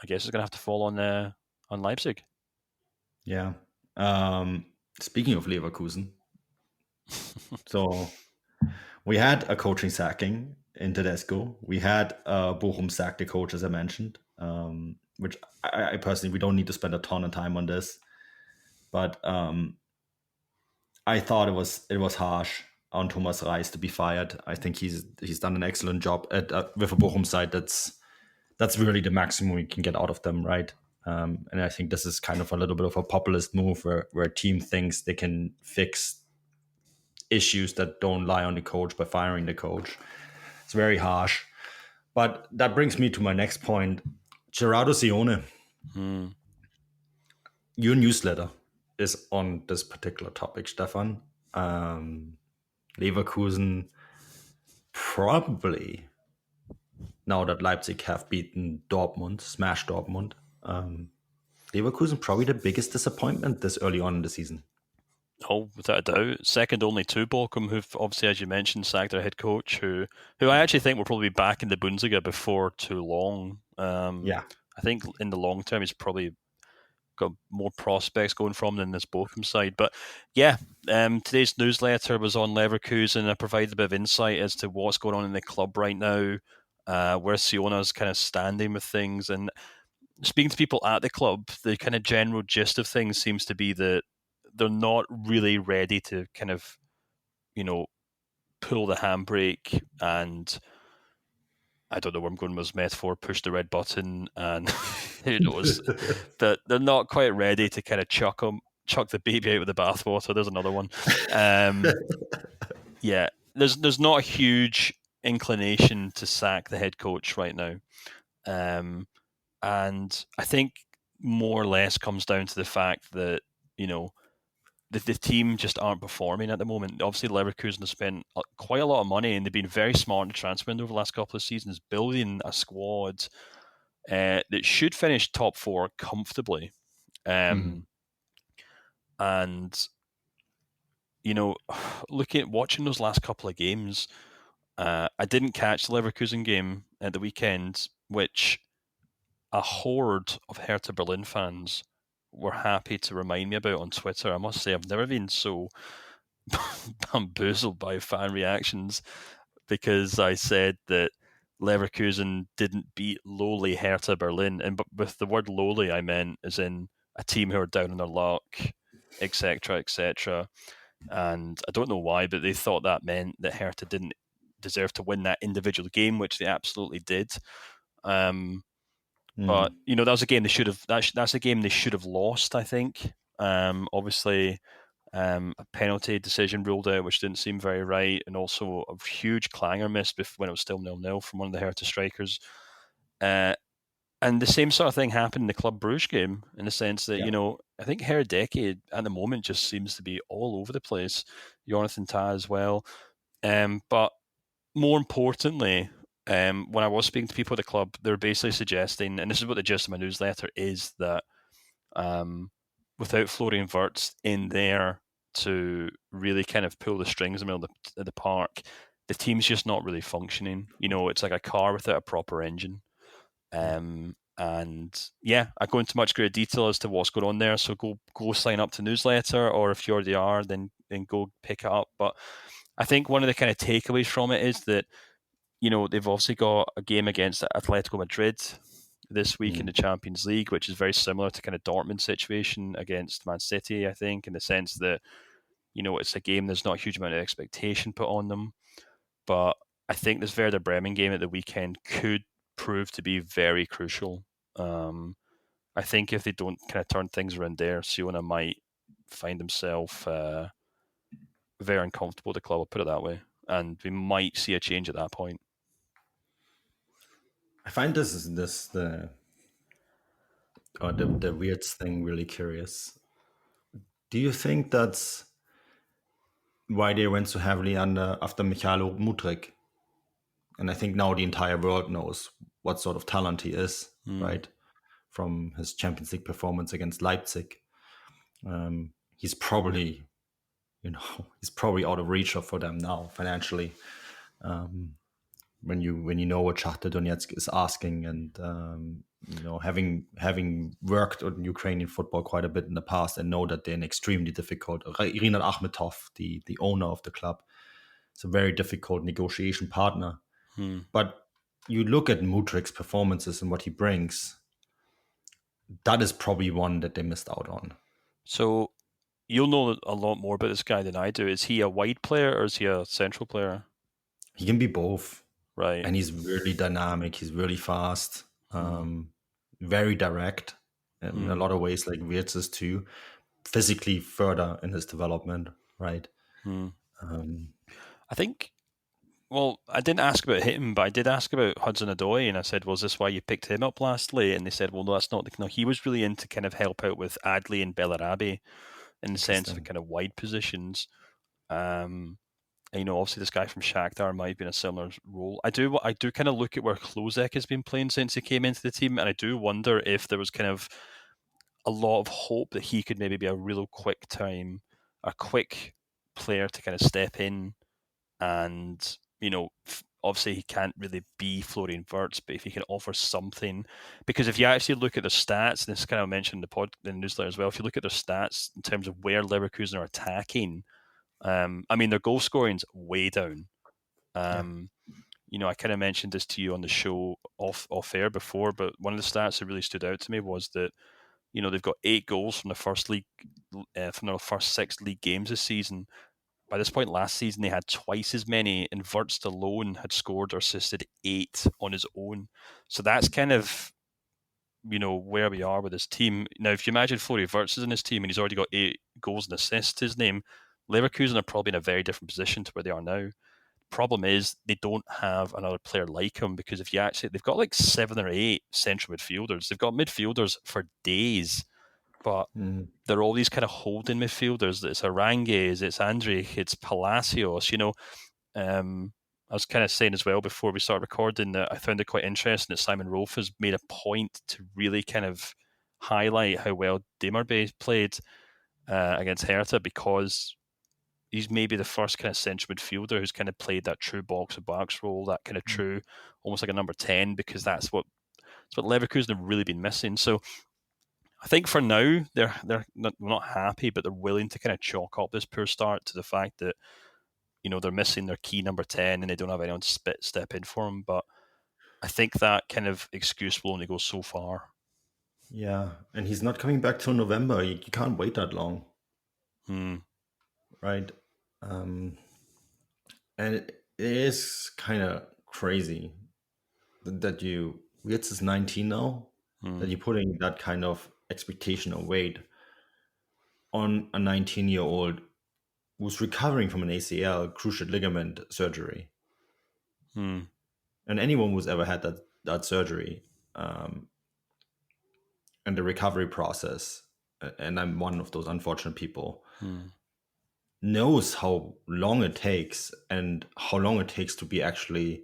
I guess it's going to have to fall on Leipzig. Yeah. Speaking of Leverkusen, so we had a coaching sacking in Tedesco. We had Bochum sack the coach, as I mentioned, which I personally, we don't need to spend a ton of time on this. But I thought it was harsh on Thomas Reis to be fired. I think he's done an excellent job with a Bochum side. That's really the maximum we can get out of them, right? And I think this is kind of a little bit of a populist move where a team thinks they can fix issues that don't lie on the coach by firing the coach. It's very harsh. But that brings me to my next point. Gerardo Sione, your newsletter is on this particular topic, Stefan. Leverkusen probably, now that Leipzig have beaten Dortmund, smashed Dortmund, Leverkusen probably the biggest disappointment this early on in the season. Oh, without a doubt. Second only to Bochum, who've obviously, as you mentioned, sacked their head coach, who I actually think will probably be back in the Bundesliga before too long. Yeah. I think in the long term, he's probably got more prospects going from than this Bochum side. But yeah, today's newsletter was on Leverkusen. I provided a bit of insight as to what's going on in the club right now, where Siona's kind of standing with things. And speaking to people at the club, the kind of general gist of things seems to be that they're not really ready to kind of, pull the handbrake and, I don't know where I'm going with this metaphor, push the red button, and who knows, that they're not quite ready to kind of chuck the baby out with the bathwater. There's another one. Yeah, there's not a huge inclination to sack the head coach right now. And I think more or less comes down to the fact that, the team just aren't performing at the moment. Obviously, Leverkusen have spent quite a lot of money, and they've been very smart in the transfer window over the last couple of seasons, building a squad that should finish top 4 comfortably. And, watching those last couple of games, I didn't catch the Leverkusen game at the weekend, which a horde of Hertha Berlin fans were happy to remind me about on Twitter. I must say, I've never been so bamboozled by fan reactions, because I said that Leverkusen didn't beat lowly Hertha Berlin. And with the word lowly, I meant as in a team who are down on their luck, etc., etc. And I don't know why, but they thought that meant that Hertha didn't deserve to win that individual game, which they absolutely did. But that was a game they should have. That's a game they should have lost, I think. Obviously, a penalty decision ruled out, which didn't seem very right, and also a huge clanger miss when it was still 0-0 from one of the Hertha strikers. And the same sort of thing happened in the Club Brugge game, in the sense that I think Herdecke at the moment just seems to be all over the place. Jonathan Tah as well, but more importantly. When I was speaking to people at the club, they were basically suggesting, and this is what the gist of my newsletter is, that without Florian Wirtz in there to really kind of pull the strings in the middle of the park, the team's just not really functioning. It's like a car without a proper engine. And yeah, I go into much greater detail as to what's going on there. So go sign up to newsletter, or if you already are, then go pick it up. But I think one of the kind of takeaways from it is that they've obviously got a game against Atletico Madrid this week in the Champions League, which is very similar to kind of Dortmund's situation against Man City, I think, in the sense that, it's a game there's not a huge amount of expectation put on them. But I think this Werder Bremen game at the weekend could prove to be very crucial. I think if they don't kind of turn things around there, Siona might find himself very uncomfortable at the club, I'll put it that way. And we might see a change at that point. I find the weird thing really curious. Do you think that's why they went so heavily after Michailo Mudryk? And I think now the entire world knows what sort of talent he is, right? From his Champions League performance against Leipzig. He's probably out of reach for them now financially. When you know what Shakhtar Donetsk is asking, and having worked on Ukrainian football quite a bit in the past, and know that they're an extremely difficult. Rinat Akhmetov, the owner of the club, it's a very difficult negotiation partner. But you look at Mudrik's performances and what he brings, that is probably one that they missed out on. So you'll know a lot more about this guy than I do. Is he a wide player or is he a central player? He can be both. Right. And he's really dynamic. He's really fast, very direct in a lot of ways, like Wirtz is too, physically further in his development, right? I think, well, I didn't ask about him, but I did ask about Hudson-Odoi, and I said, was this why you picked him up lastly? And they said, well, no, that's not. No, he was really in to kind of help out with Adley and Bellarabi in the sense of kind of wide positions. Obviously this guy from Shakhtar might be in a similar role. I do kind of look at where Klozek has been playing since he came into the team, and I do wonder if there was kind of a lot of hope that he could maybe be a real quick player to kind of step in, and obviously he can't really be Florian Wirtz, but if he can offer something, because if you actually look at the stats, and this is kind of mentioned in the newsletter as well, if you look at their stats in terms of where Leverkusen are attacking, their goal scoring's way down. I kind of mentioned this to you on the show off air before, but one of the stats that really stood out to me was that they've got 8 goals from the first first 6 league games this season. By this point last season, they had twice as many, and Wirtz alone had scored or assisted 8 on his own. So that's kind of where we are with this team. Now, if you imagine Florian Wirtz is in his team and he's already got 8 goals and assists to his name, Leverkusen are probably in a very different position to where they are now. Problem is, they don't have another player like him, because they've got like 7 or 8 central midfielders. They've got midfielders for days, but they're all these kind of holding midfielders. It's Arangues, it's Andrich, it's Palacios. I was kind of saying as well before we started recording that I found it quite interesting that Simon Rolfe has made a point to really kind of highlight how well Demirbe played against Hertha, because he's maybe the first kind of central midfielder who's kind of played that true box-to-box role, that kind of true, almost like a number 10, because that's what Leverkusen have really been missing. So I think for now, they're not happy, but they're willing to kind of chalk up this poor start to the fact that, they're missing their key number 10 and they don't have anyone to step in for them. But I think that kind of excuse will only go so far. Yeah, and he's not coming back till November. You can't wait that long. Right? And it is kind of crazy that Wirtz is 19 now, that you're putting that kind of expectation or weight on a 19-year-old who's recovering from an ACL, cruciate ligament surgery. And anyone who's ever had that surgery and the recovery process, and I'm one of those unfortunate people, knows how long it takes, and how long it takes to be actually,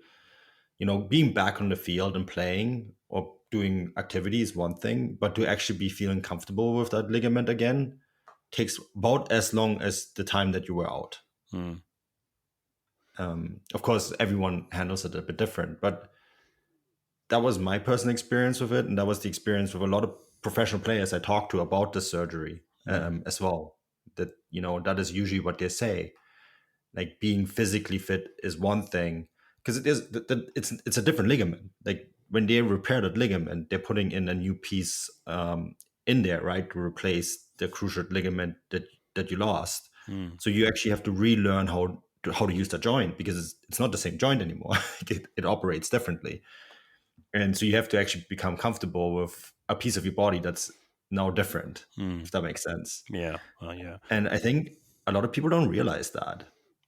being back on the field and playing or doing activity is one thing, but to actually be feeling comfortable with that ligament again takes about as long as the time that you were out. Of course, everyone handles it a bit different, but that was my personal experience with it, and that was the experience with a lot of professional players I talked to about the surgery as well. That that is usually what they say. Like, being physically fit is one thing, because it's a different ligament. Like, when they repair that ligament, they're putting in a new piece in there, right, to replace the cruciate ligament that you lost. So you actually have to relearn how to use the joint, because it's not the same joint anymore. it operates differently, and so you have to actually become comfortable with a piece of your body that's now different, if that makes sense. Yeah. Yeah. And I think a lot of people don't realize that.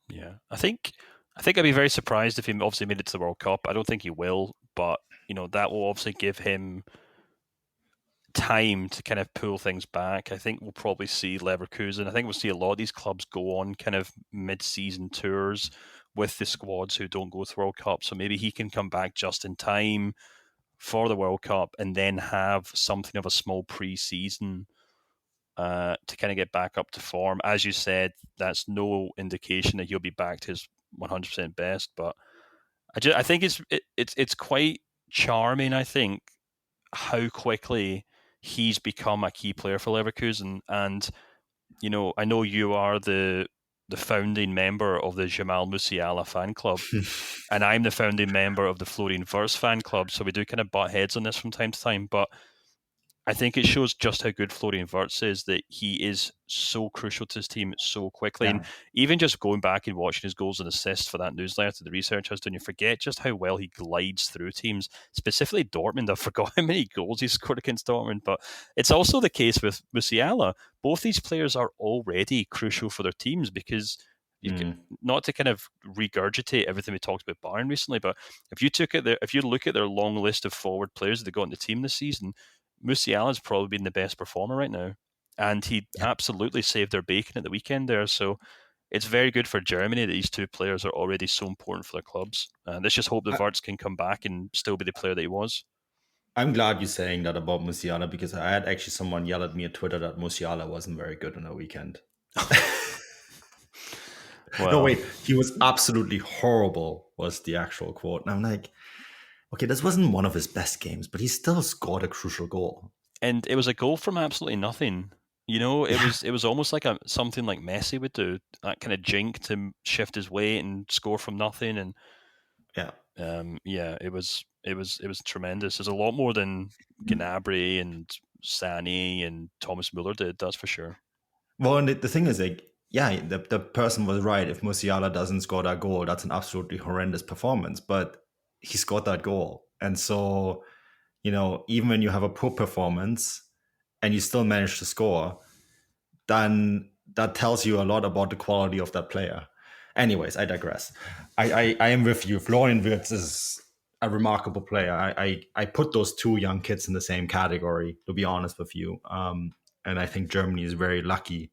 Yeah. I think I'd be very surprised if he obviously made it to the World Cup. I don't think he will, but that will obviously give him time to kind of pull things back. I think we'll probably see Leverkusen. I think we'll see a lot of these clubs go on kind of mid-season tours with the squads who don't go to the World Cup. So maybe he can come back just in time, for the World Cup and then have something of a small pre-season to kind of get back up to form. As you said, that's no indication that he'll be back to his 100% best, but I think it's quite charming, I think, how quickly he's become a key player for Leverkusen. And, I know you are the founding member of the Jamal Musiala fan club, and I'm the founding member of the Florian Wirtz fan club, so we do kind of butt heads on this from time to time, but I think it shows just how good Florian Wirtz is, that he is so crucial to his team so quickly. Yeah. And even just going back and watching his goals and assists for that newsletter, the research I was doing, you forget just how well he glides through teams, specifically Dortmund. I forgot how many goals he scored against Dortmund, but it's also the case with Musiala. Both these players are already crucial for their teams because not to kind of regurgitate everything we talked about Bayern recently, but if you look at their long list of forward players that they got in the team this season, Musiala's probably been the best performer right now, and he absolutely saved their bacon at the weekend there. So it's very good for Germany that these two players are already so important for their clubs. And let's just hope that Wirtz can come back and still be the player that he was. I'm glad you're saying that about Musiala, because I had actually someone yell at me at Twitter that Musiala wasn't very good on the weekend. Well, no, wait, he was absolutely horrible was the actual quote. And I'm like, okay, this wasn't one of his best games, but he still scored a crucial goal. And it was a goal from absolutely nothing. It was almost like something like Messi would do, that kind of jink to shift his weight and score from nothing. And it was tremendous. There's a lot more than Gnabry and Sané and Thomas Müller did, that's for sure. Well, and the thing is, like, the person was right. If Musiala doesn't score that goal, that's an absolutely horrendous performance. But he scored that goal. And so, even when you have a poor performance and you still manage to score, then that tells you a lot about the quality of that player. Anyways, I digress. I am with you. Florian Wirtz is a remarkable player. I put those two young kids in the same category, to be honest with you. And I think Germany is very lucky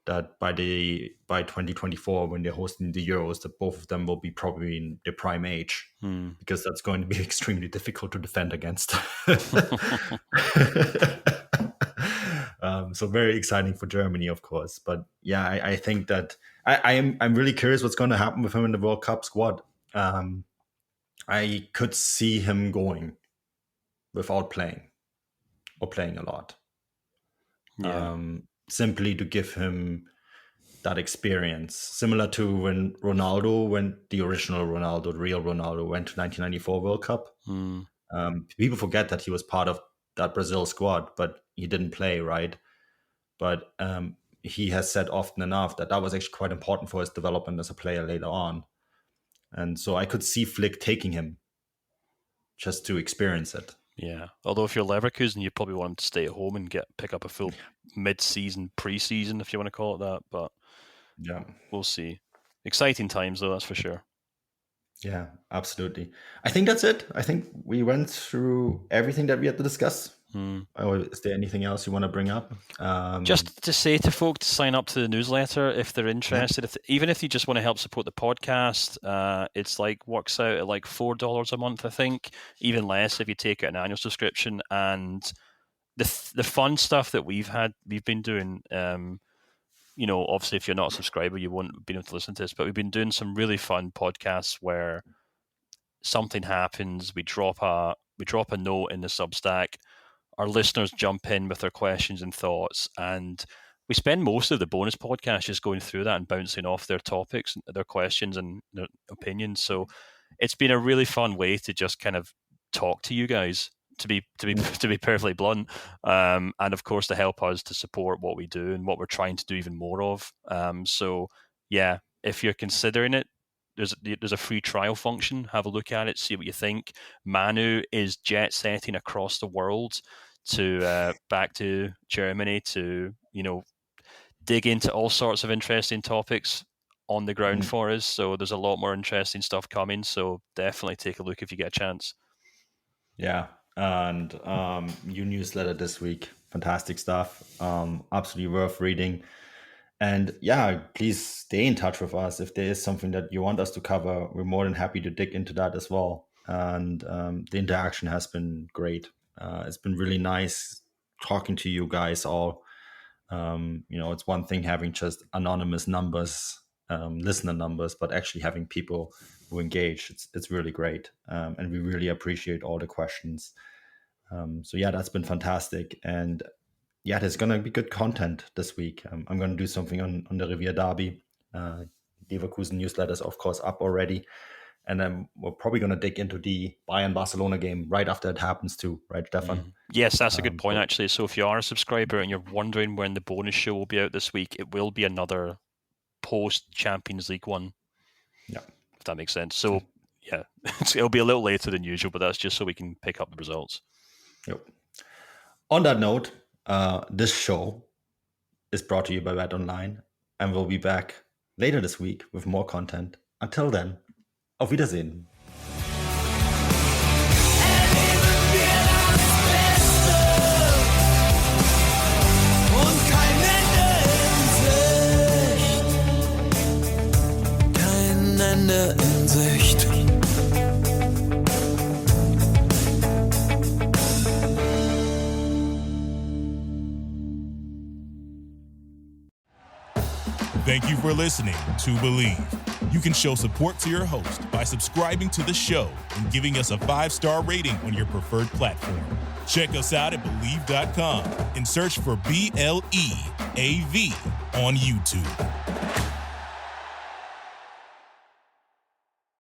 that by 2024, when they're hosting the Euros, that both of them will be probably in their prime age, because that's going to be extremely difficult to defend against. So very exciting for Germany, of course. But yeah, I think that I'm really curious what's going to happen with him in the World Cup squad. I could see him going without playing or playing a lot. Yeah. Simply to give him that experience, similar to when the original Ronaldo, the real Ronaldo, went to 1994 World Cup. People forget that he was part of that Brazil squad, but he didn't play, right? But he has said often enough that was actually quite important for his development as a player later on. And so I could see Flick taking him just to experience it. Yeah, although if you're Leverkusen, you probably want him to stay at home and pick up a full mid-season, pre-season, if you want to call it that. But yeah, we'll see. Exciting times, though, that's for sure. Yeah, absolutely. I think that's it. I think we went through everything that we had to discuss. Is there anything else you want to bring up? Just to say to folk to sign up to the newsletter if they're interested. Even if you just want to help support the podcast, it's works out at $4 a month, I think. Even less if you take out an annual subscription. And the fun stuff that we've been doing. Obviously, if you're not a subscriber, you won't be able to listen to this. But we've been doing some really fun podcasts where something happens, we drop a note in the Substack. Our listeners jump in with their questions and thoughts, and we spend most of the bonus podcast just going through that and bouncing off their topics, their questions and their opinions. So it's been a really fun way to just kind of talk to you guys, to be perfectly blunt, and of course to help us to support what we do and what we're trying to do even more of. So yeah, if you're considering it, there's a free trial function. Have a look at it, see what you think. Manu is jet setting across the world to back to Germany to dig into all sorts of interesting topics on the ground for us. So there's a lot more interesting stuff coming. So definitely take a look if you get a chance. Yeah, and your newsletter this week, fantastic stuff. Absolutely worth reading. And yeah, please stay in touch with us if there is something that you want us to cover. We're more than happy to dig into that as well. and the interaction has been great. It's been really nice talking to you guys all. It's one thing having just anonymous numbers, listener numbers, but actually having people who engage, it's really great. And we really appreciate all the questions. So yeah, that's been fantastic. And yeah, there's going to be good content this week. I'm going to do something on the Revier Derby. Leverkusen newsletter is, of course, up already. And then we're probably going to dig into the Bayern-Barcelona game right after it happens too, right, Stefan? Yes, that's a good point, actually. So if you are a subscriber and you're wondering when the bonus show will be out this week, it will be another post-Champions League one. Yeah. If that makes sense. So, yeah, it'll be a little later than usual, but that's just so we can pick up the results. Yep. On that note, this show is brought to you by Veth Online, and we'll be back later this week with more content. Until then, auf Wiedersehen. Ende in Sicht. Thank you for listening to Believe. You can show support to your host by subscribing to the show and giving us a 5-star rating on your preferred platform. Check us out at Believe.com and search for BLEAV on YouTube.